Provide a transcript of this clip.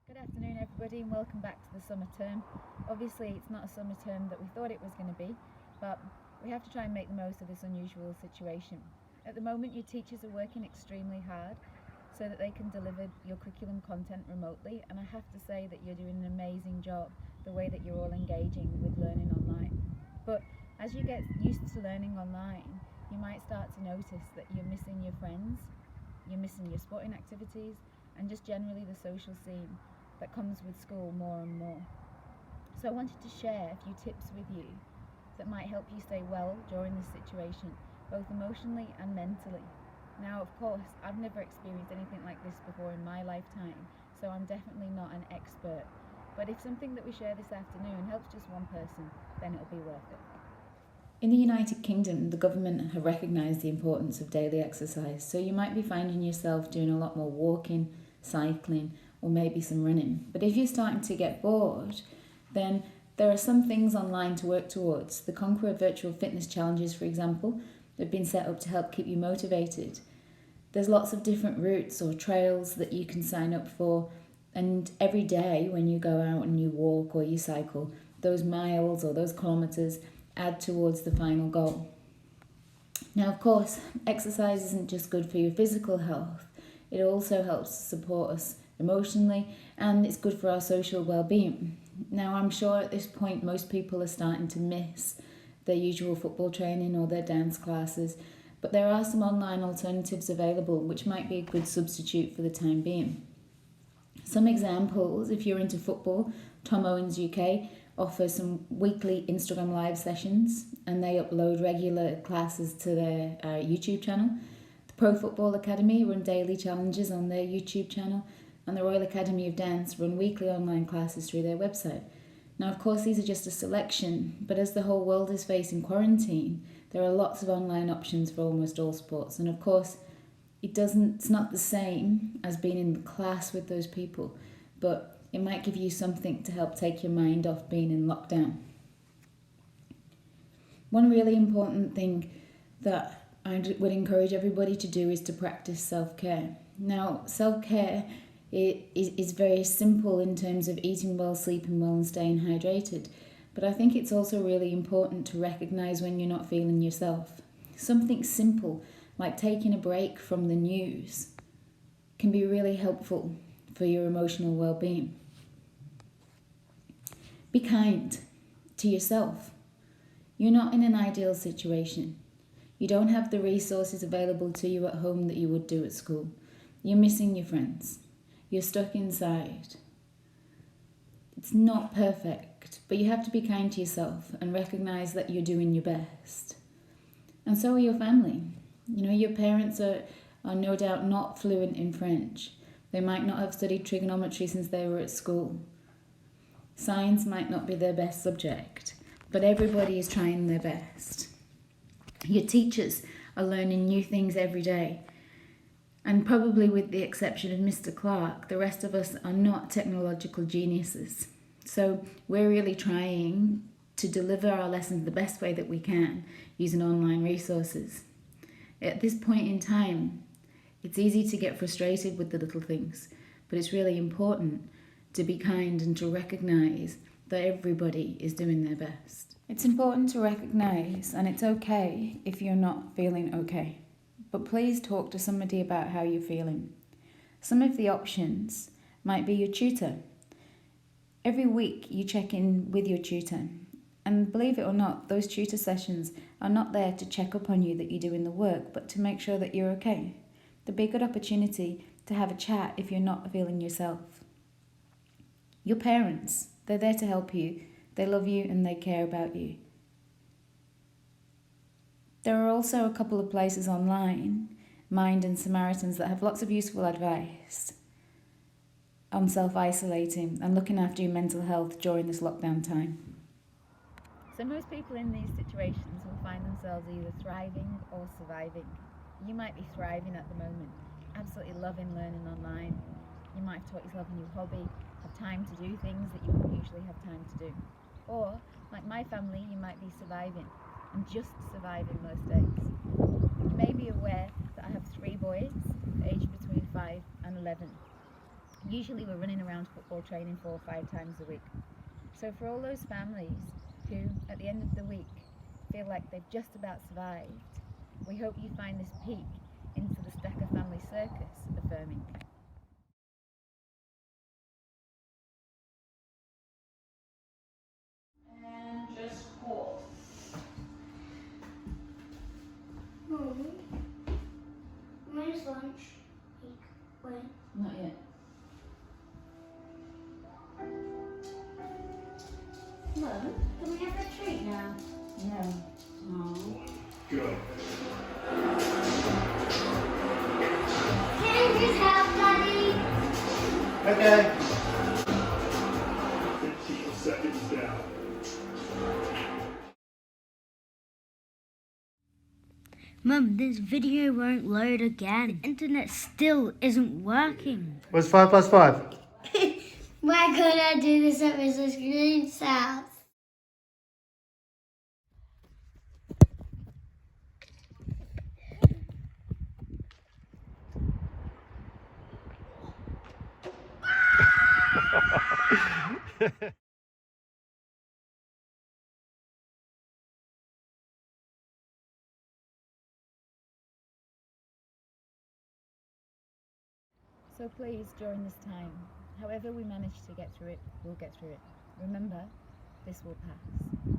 Good afternoon everybody and welcome back to the summer term. Obviously it's not a summer term that we thought it was going to be, but we have to try and make the most of this unusual situation. At the moment your teachers are working extremely hard so that they can deliver your curriculum content remotely, and I have to say that you're doing an amazing job the way that you're all engaging with learning online. But as you get used to learning online, you might start to notice that you're missing your friends, you're missing your sporting activities, and just generally the social scene that comes with school more and more. So I wanted to share a few tips with you that might help you stay well during this situation, both emotionally and mentally. Now, of course, I've never experienced anything like this before in my lifetime, so I'm definitely not an expert. But if something that we share this afternoon helps just one person, then it'll be worth it. In the United Kingdom, the government have recognised the importance of daily exercise, so you might be finding yourself doing a lot more walking, cycling, or maybe some running. But if you're starting to get bored, then there are some things online to work towards. The Conqueror Virtual Fitness Challenges, for example, have been set up to help keep you motivated. There's lots of different routes or trails that you can sign up for, and every day when you go out and you walk or you cycle, those miles or those kilometres add towards the final goal. Now, of course, exercise isn't just good for your physical health, it also helps to support us emotionally, and it's good for our social well-being. Now, I'm sure at this point most people are starting to miss their usual football training or their dance classes, but there are some online alternatives available which might be a good substitute for the time being. Some examples: if you're into football, Tom Owens UK offers some weekly Instagram live sessions and they upload regular classes to their YouTube channel. The Pro Football Academy run daily challenges on their YouTube channel, and the Royal Academy of Dance run weekly online classes through their website. Now, of course, these are just a selection, but as the whole world is facing quarantine, there are lots of online options for almost all sports, and of course, it's not the same as being in the class with those people, but it might give you something to help take your mind off being in lockdown. One really important thing that I would encourage everybody to do is to practice self-care. Now, self-care is very simple in terms of eating well, sleeping well and staying hydrated, but I think it's also really important to recognise when you're not feeling yourself. Something simple like taking a break from the news can be really helpful for your emotional well-being. Be kind to yourself. You're not in an ideal situation. You don't have the resources available to you at home that you would do at school. You're missing your friends. You're stuck inside. It's not perfect, but you have to be kind to yourself and recognise that you're doing your best. And so are your family. Your parents are no doubt not fluent in French. They might not have studied trigonometry since they were at school. Science might not be their best subject, but everybody is trying their best. Your teachers are learning new things every day. And probably with the exception of Mr. Clark, the rest of us are not technological geniuses. So we're really trying to deliver our lessons the best way that we can using online resources. At this point in time, it's easy to get frustrated with the little things, but it's really important to be kind and to recognise that everybody is doing their best. It's important to recognise, and it's okay if you're not feeling okay. But please talk to somebody about how you're feeling. Some of the options might be your tutor. Every week you check in with your tutor. And believe it or not, those tutor sessions are not there to check up on you that you're doing the work, but to make sure that you're okay. There'll be a good opportunity to have a chat if you're not feeling yourself. Your parents, they're there to help you. They love you and they care about you. There are also a couple of places online, Mind and Samaritans, that have lots of useful advice on self-isolating and looking after your mental health during this lockdown time. So most people in these situations will find themselves either thriving or surviving. You might be thriving at the moment, absolutely loving learning online. You might have taught yourself a new hobby, have time to do things that you wouldn't usually have time to do. Or, like my family, you might be surviving, and just surviving most days. You may be aware that I have 3 boys, aged between 5 and 11. Usually we're running around football training 4 or 5 times a week. So for all those families who, at the end of the week, feel like they've just about survived, we hope you find this peek into the Stacker family circus affirming. And just pause. Mum, when's lunch? When? Not yet. Mum, can we have a treat now? No. No. Go. Can you help, Daddy? Okay. 15 seconds down. Mum, this video won't load again. The internet still isn't working. What's 5 plus 5? We're gonna do this at Mrs. Green's house. So please, during this time, however we manage to get through it, we'll get through it. Remember, this will pass.